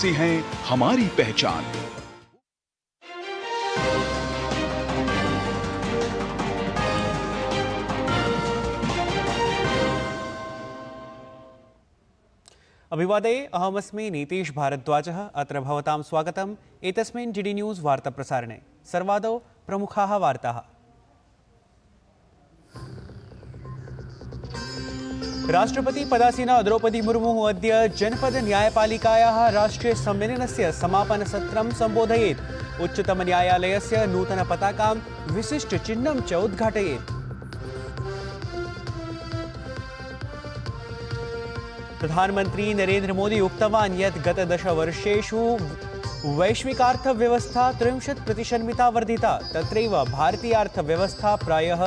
से हैं हमारी पहचान। अभिवादये, अहमस्मि नीतीश भारद्वाजः। अत्र भवतां स्वागतम् एतस्मिन् डीडी न्यूज़ वार्ताप्रसारणे। सर्वादौ प्रमुखाः वार्ताः। राष्ट्रपति पदासीना द्रौपदी मुर्मु अद्य जनपद न्यायपालिकायाः राष्ट्रीय सम्मेलनस्य समापनसत्रं सम्बोधयेत्। उच्चतमन्यायालयस्य नूतनपताकां विशिष्टचिह्नं च उद्घाटयेत्। प्रधानमंत्री नरेंद्र मोदी उक्तवान् यत् गत 10 वर्षेषु वैश्विकार्थव्यवस्था 30% वर्धिता। तत्रैव भारतीयार्थव्यवस्था प्रायः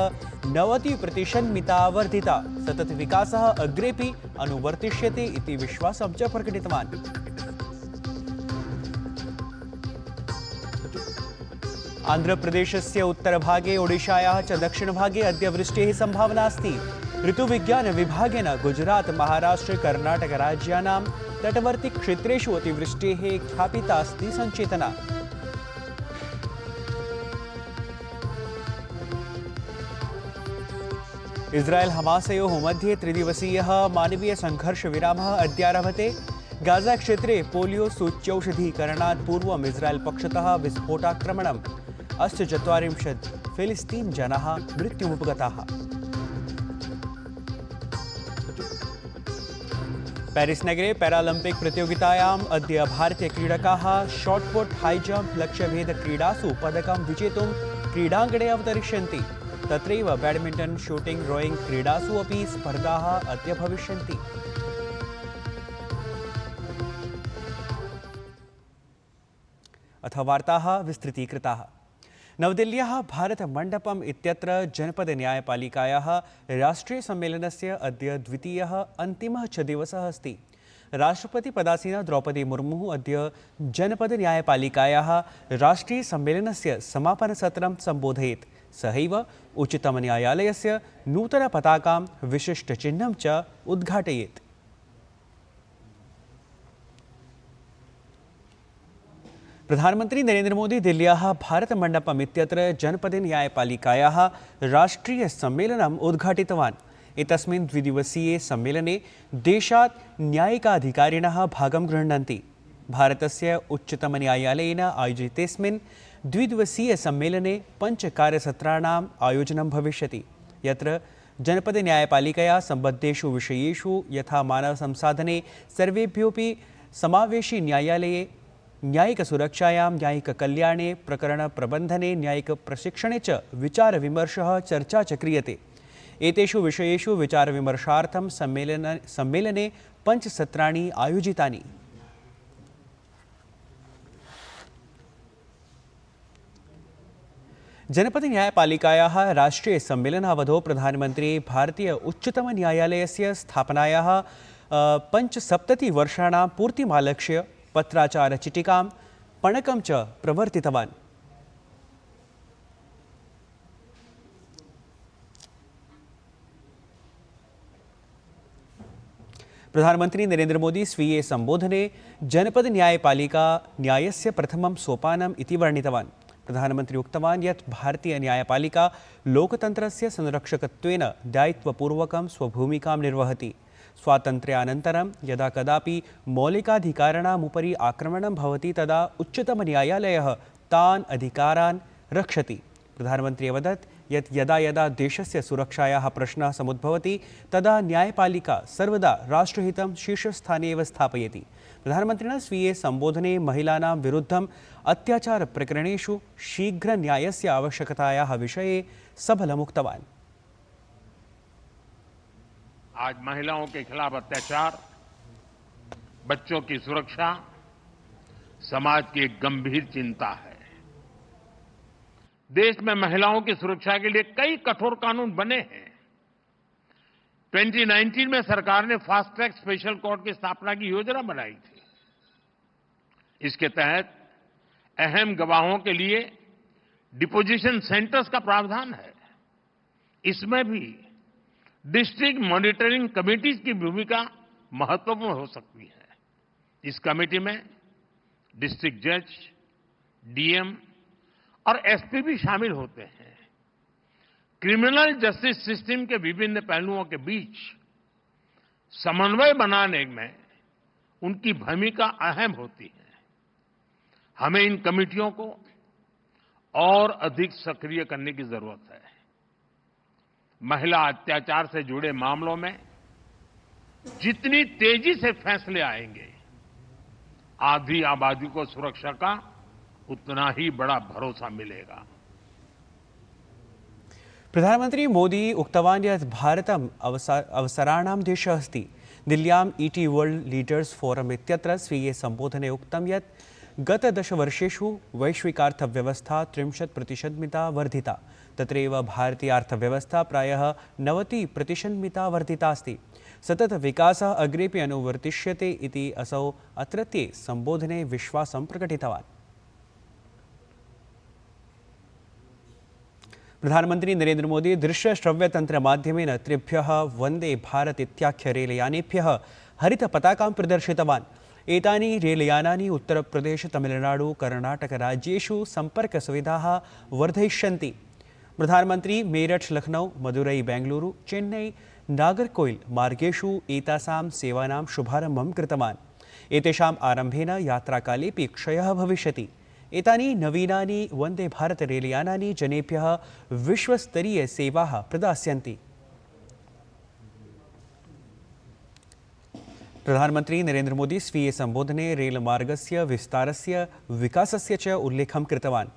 90% वर्धिता। सततविकासः अग्रेपि अनुवर्तिष्यते इति विश्वासं च प्रकटितवान्। आन्ध्रप्रदेशस्य उत्तरभागे ओडिशायाः च दक्षिणभागे अद्य वृष्टेः सम्भावना अस्ति। ऋतुविज्ञान विभागेन गुजरात, महाराष्ट्र, कर्नाटक राज्यानां तटवर्ती क्षेत्रेषु अतिवृष्टेः ख्यापिता अस्ति संचेतना। इस्राएल हमासयोः मध्ये त्रिदिवसीयः मानवीय संघर्षविरामः अद्यारभते। गाजा क्षेत्रे पोलियो सूच्यौषधीकरणात् पूर्वम् इस्राएल पक्षतः विस्फोटाक्रमणम्। 48 फिलिस्तीन जनाः मृत्युमुपगताः। पेरिस नगरे पैरालम्पिक प्रतियोगितायाम् अद्य भारतीय क्रीडकाः शॉटपुट, हाई जंप, लक्ष्यभेद क्रीडासु पदकं विजेतुं क्रीडाङ्गणे अवतरिष्यन्ति। तत्रैव बैडमिंटन, शूटिंग, रोइंग क्रीडासु अपि स्पर्धाः अद्य भविष्यन्ति। अथ वार्ताः विस्तृतीकृताः। नवदिल्ल्याः भारतमण्डपम् इत्यत्र जनपद न्यायपालिकायाः राष्ट्रीय सम्मेलनस्य अद्य द्वितीयः अन्तिमः च दिवसः अस्ति। राष्ट्रपति पदासीना द्रौपदी मुर्मुः अद्य जनपद न्यायपालिकायाः राष्ट्रीय सम्मेलनस्य समापनसत्रं सम्बोधयेत्। सहैव उच्चतमन्यायालयस्य नूतनपताकां विशिष्टचिह्नं च उद्घाटयेत्। प्रधानमंत्री नरेंद्र मोदी दिल्ल्याः भारतमण्डपम् इत्यत्र जनपद न्यायपालिकायाः राष्ट्रीय सम्मेलनम् उद्घाटितवान्। एतस्मिन् द्विदिवसीये सम्मेलने देशात् न्यायिकाधिकारिणः भागं गृह्णन्ति। भारतस्य उच्चतमन्यायालयेन आयोजितेस्मिन् द्विदिवसीय सम्मेलने 5 कार्यसत्राणाम् आयोजनं भविष्यति, यत्र जनपद न्यायपालिकया सम्बद्धेषु विषयेषु यथा मानवसंसाधने सर्वेभ्योऽपि समावेशी न्यायालये, न्यायिकसुरक्षायां, न्यायिककल्याणे, प्रकरणप्रबन्धने, न्यायिकप्रशिक्षणे च विचारविमर्शः चर्चा च क्रियते। एतेषु विषयेषु विचारविमर्शार्थं सम्मेलने 5 सत्राणि आयोजितानि। जनपद न्यायपालिकायाः राष्ट्रीय सम्मेलनावधौ प्रधानमंत्री भारतीय उच्चतमन्यायालयस्य स्थापनायाः 75 वर्षाणां पूर्तिमालक्ष्य पत्राचारचिटिकां पणकं च प्रवर्तितवान्। प्रधानमंत्री नरेंद्र मोदी स्वीये संबोधने जनपद न्यायपालिका न्यायस्य प्रथमं सोपानम् इति वर्णितवान्। प्रधानमंत्री उक्तवान् यत् भारतीय न्यायपालिका लोकतन्त्रस्य संरक्षकत्वेन दायित्वपूर्वकं स्वभूमिकां निर्वहति। स्वातन्त्र्यानन्तरं यदा कदापि मौलिकाधिकाराणाम् उपरि आक्रमणं भवति तदा उच्चतमन्यायालयः तान् अधिकारान् रक्षति। प्रधानमंत्री अवदत् यत् यदा यदा देशस्य सुरक्षायाः प्रश्नः समुद्भवति तदा न्यायपालिका सर्वदा राष्ट्रहितं शीर्षस्थाने एव स्थापयति। प्रधानमन्त्रिणा स्वीये सम्बोधने महिलानां विरुद्धम् अत्याचारप्रकरणेषु शीघ्रन्यायस्य आवश्यकतायाः विषये सबलमुक्तवान्। आज महिलाओं के खिलाफ अत्याचार, बच्चों की सुरक्षा समाज की एक गंभीर चिंता है। देश में महिलाओं की सुरक्षा के लिए कई कठोर कानून बने हैं। 2019 में सरकार ने फास्ट ट्रैक स्पेशल कोर्ट की स्थापना की योजना बनाई थी। इसके तहत अहम गवाहों के लिए डिपोजिशन सेंटर्स का प्रावधान है। इसमें भी डिस्ट्रिक्ट मॉनिटरिंग कमिटीज की भूमिका महत्वपूर्ण हो सकती है। इस कमेटी में डिस्ट्रिक्ट जज, डीएम और एसपी भी शामिल होते हैं। क्रिमिनल जस्टिस सिस्टम के विभिन्न पहलुओं के बीच समन्वय बनाने में उनकी भूमिका अहम होती है। हमें इन कमेटियों को और अधिक सक्रिय करने की जरूरत है। महिला अत्याचार से जुड़े मामलों में जितनी तेजी से फैसले आएंगे, आधी आबादी को सुरक्षा का उतना ही बड़ा भरोसा मिलेगा। प्रधानमंत्री मोदी उक्तवान् यत् भारतम् अवसराणां देशः अस्ति। दिल्ल्याम् ईटी वर्ल्ड लीडर्स फोरम इत्यत्र स्वीये सम्बोधने उक्तं यत् गत 10 वर्षेषु वैश्विकार्थव्यवस्था 30% वर्धिता। तत्रैव भारतीय अर्थव्यवस्था प्रायः 90% वर्धिता अस्ति। सतत विकासः अग्रेपि अनुवर्तिष्यते इति असौ अत्रत्ये सम्बोधने विश्वासं प्रकटितवान्। प्रधानमंत्री नरेंद्र मोदी दृश्य श्रव्य तंत्र माध्यमेन त्रिभ्यः वंदे भारत इत्याख्य रेलयानेभ्यः हरित पताकां प्रदर्शितवान्। एतानि रेलयानानि उत्तरप्रदेश, तमिलनाडु, कर्णाटक राज्येषु सम्पर्कसुविधाः वर्धयिष्यन्ति। प्रधानमंत्री मेरठ, लखनऊ, मदुरै, बेंगलुरु, चेन्नई, नागरकोइल मार्गेषु एतासां सेवानां शुभारम्भं कृतवान्। एतेषाम् आरम्भेन यात्राकालेऽपि क्षयः भविष्यति। एतानि नवीनानि वंदे भारत रेलयानानि जनेभ्यः विश्वस्तरीय सेवाः प्रदास्यन्ति। प्रधानमंत्री नरेंद्र मोदी स्वीये सम्बोधने रेलमार्गस्य विस्तारस्य विकासस्य च उल्लेखं कृतवान्।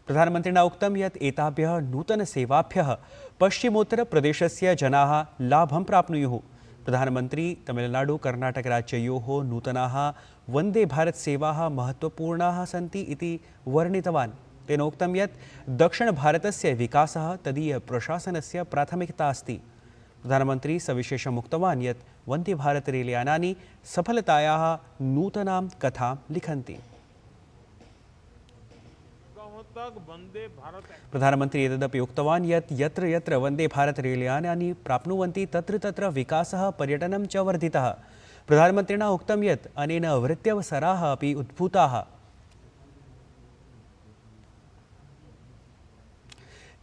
प्रधानमन्त्रिणा उक्तं यत् एताभ्यः नूतनसेवाभ्यः पश्चिमोत्तरप्रदेशस्य जनाः लाभं प्राप्नुयुः। प्रधानमंत्री तमिलनाडु, कर्णाटक राज्ययोः नूतनाः वंदे भारत सेवाः महत्वपूर्णाः सन्ति इति वर्णितवान्। तेन उक्तं यत् दक्षिणभारतस्य विकासः तदीय प्रशासनस्य प्राथमिकता अस्ति। प्रधानमंत्री सविशेषम् उक्तवान् यत् वंदे भारत रेलयानानि सफलतायाः नूतनां कथां लिखन्ति। प्रधानमंत्री एतदपि उक्तवान् यत् यत्र यत्र वंदे भारत रेलयानानि प्राप्नुवन्ति तत्र तत्र विकासः, पर्यटनं च वर्धितः। प्रधानमन्त्रिणा उक्तं यत् अनेन वृत्त्यवसराः अपि उद्भूताः।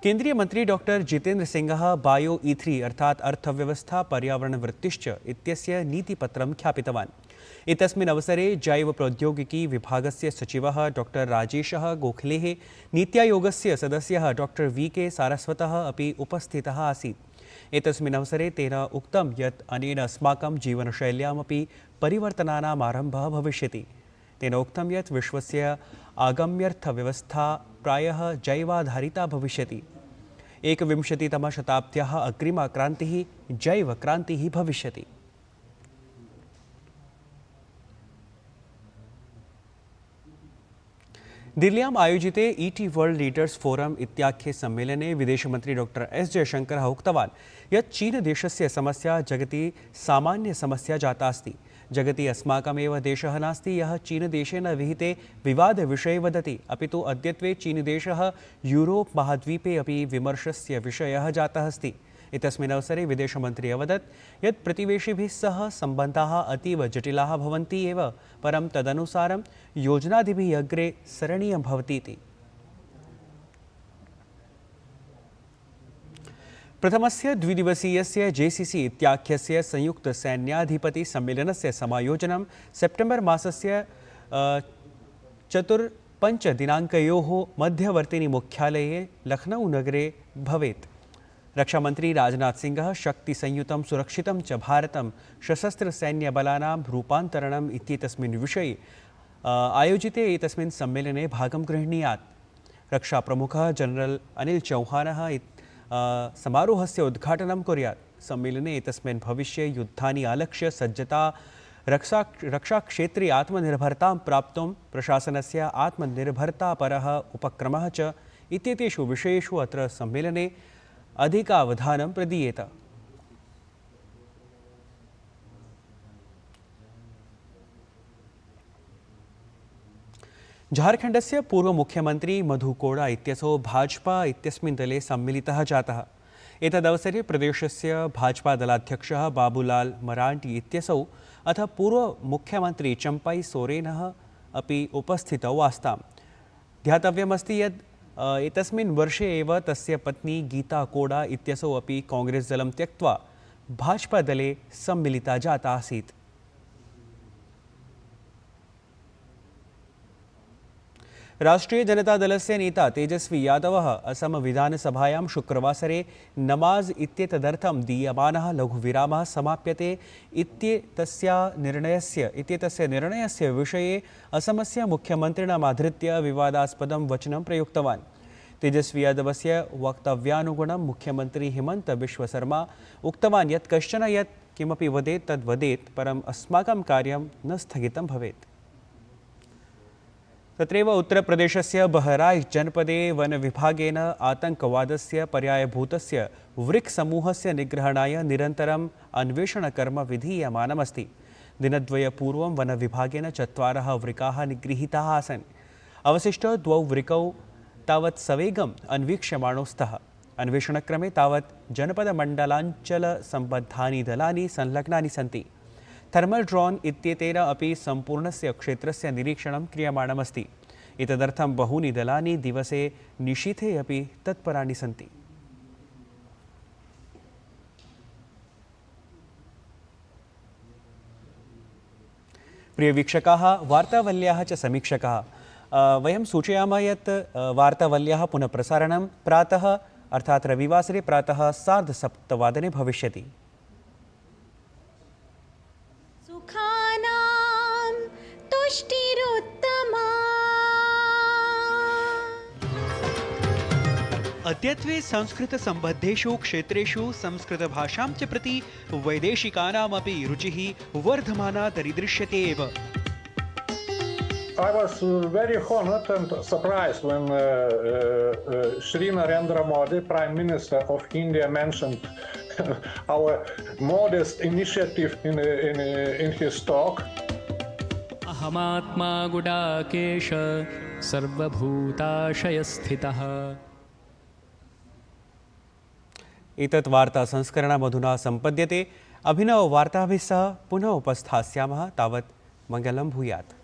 केंद्रीय मंत्री डॉक्टर जितेंद्र सिंहः बायो E3 अर्थात् अर्थव्यवस्था, पर्यावरण, वृत्तिश्च इत्यस्य नीतिपत्रं ख्यापितवान्। एतस्मिन् अवसरे जैव प्रौद्योगिकी विभागस्य सचिवः डॉक्टर राजेशः गोखलेः, नीत्यायोगस्य सदस्यः डॉक्टर VK सारस्वतः अपि उपस्थितः आसीत्। एतस्मिन् अवसरे तेन उक्तं यत् अनेन अस्माकं जीवनशैल्यामपि परिवर्तनानाम् आरम्भः भविष्यति। तेन उक्तं यत् विश्वस्य आगाम्यर्थव्यवस्था प्रायः जैवाधारिता भविष्यति। 21तमशताब्द्याः अग्रिमा क्रान्तिः जैवक्रान्तिः भविष्यति। दिल्ल्याम् आयोजिते ईटी वर्ल्ड लीडर्स फोरम इत्याख्ये सम्मेलने विदेशमन्त्री डॉक्टर एस जयशंकरः उक्तवान् यत् चीनदेशस्य समस्या जगति सामान्यसमस्या जाता अस्ति। जगति अस्माकमेव देशः नास्ति यः चीनदेशेन विहिते विवादविषये वदति, अपितु अद्यत्वे चीनदेशः यूरोप् महाद्वीपे अपि विमर्शस्य विषयः जातः अस्ति। एतस्मिन् अवसरे विदेशमन्त्री अवदत् यत् प्रतिवेशिभिः सह सम्बन्धाः अतीव जटिलाः भवन्ति एव, परं तदनुसारं योजनादिभिः अग्रे सरणीयं भवति इति। प्रथमस्य द्विदिवसीयस्य JCC इत्याख्यस्य संयुक्तसैन्याधिपति सम्मेलनस्य समायोजनं सेप्टेम्बर् मासस्य 4-5 दिनाङ्कयोः मध्यवर्तिनि मुख्यालये लखनऊ नगरे भवेत्। रक्षामंत्री राजनाथ सिंह शक्तिसंयुतं सुरक्षितं च भारतं सशस्त्रसैन्यबलानां रूपान्तरणम् इत्येतस्मिन् विषये आयोजिते एतस्मिन् सम्मेलने भागं गृह्णीयात्। रक्षाप्रमुखः जनरल अनिल चौहानः समारोहस्य उद्घाटनं कुर्यात्। सम्मेलने एतस्मिन् भविष्ये युद्धानि आलक्ष्य सज्जता, रक्षाक्षेत्रे आत्मनिर्भरतां प्राप्तुं प्रशासनस्य आत्मनिर्भरतापरः उपक्रमः च इत्येतेषु विषयेषु अत्र सम्मेलने अधिकावधानं प्रदीयेत। झारखण्डस्य पूर्वमुख्यमन्त्री मधु कोड़ा इत्यसौ भाजपा इत्यस्मिन् दले सम्मिलितः जातः। एतदवसरे प्रदेशस्य भाजपा दलाध्यक्षः बाबूलाल मरांडी इत्यसौ अथ पूर्वमुख्यमन्त्री चम्पाई सोरेनः अपि उपस्थितौ आस्ताम्। ध्यातव्यमस्ति यत् एतस्मिन् वर्षे एव तस्य पत्नी गीता कोडा इत्यसौ अपि कांग्रेस दलं त्यक्त्वा भाजपादले सम्मिलिता जाता आसीत्। राष्ट्रीय जनता दलस्य नेता तेजस्वी यादवः असम विधानसभायां शुक्रवासरे नमाज इत्येतदर्थं दीयमानः लघुविरामः समाप्यते इत्येतस्य निर्णयस्य विषये असमस्य मुख्यमन्त्रिणमाधृत्य विवादास्पदं वचनं प्रयुक्तवान्। तेजस्वी यादवस्य वक्तव्यानुगुणं मुख्यमन्त्री हिमन्त बिश्व शर्मा उक्तवान् यत् कश्चन यत् किमपि वदेत् तद् वदेत्, परम् अस्माकं कार्यं न स्थगितं भवेत्। तत्रैव उत्तरप्रदेशस्य बहराइच जनपदे वनविभागेन आतङ्कवादस्य पर्यायभूतस्य वृक् समूहस्य निग्रहणाय निरन्तरम् अन्वेषणकर्म विधीयमानमस्ति। दिनद्वयपूर्वं वनविभागेन 4 वृकाः निगृहीताः आसन्। अवशिष्टौ 2 वृकौ तावत् सवेगम् अन्वीक्ष्यमाणौ स्तः। अन्वेषणक्रमे तावत् जनपदमण्डलाञ्चलसम्बद्धानि दलानि संलग्नानि सन्ति। थर्मल ड्रोन इत्येतेन अपि सम्पूर्णस्य क्षेत्रस्य निरीक्षणं क्रियमाणमस्ति। एतदर्थं बहूनि दलानि दिवसे निशीथे अपि तत्पराणि सन्ति। प्रियवीक्षकाः, वार्तावल्याः च समीक्षकाः, वयं सूचयामः यत् वार्तावल्याः पुनः प्रसारणं प्रातः अर्थात् रविवासरे प्रातः 7:30 भविष्यति। अद्यत्वे संस्कृतसम्बद्धेषु क्षेत्रेषु संस्कृतभाषां च प्रति वैदेशिकानामपि रुचिः वर्धमाना दरीदृश्यते एव। I was very honored and surprised when Shri Narendra Modi, Prime Minister of India, mentioned our modest initiative in his talk. अहमात्मा Gudakesh सर्वभूताशयस्थितः। एतत् वार्ता संस्करणमधुना सम्पद्यते। अभिनव वार्ताभिः सह पुनः उपस्थास्यामः। तावत् मङ्गलं भूयात्।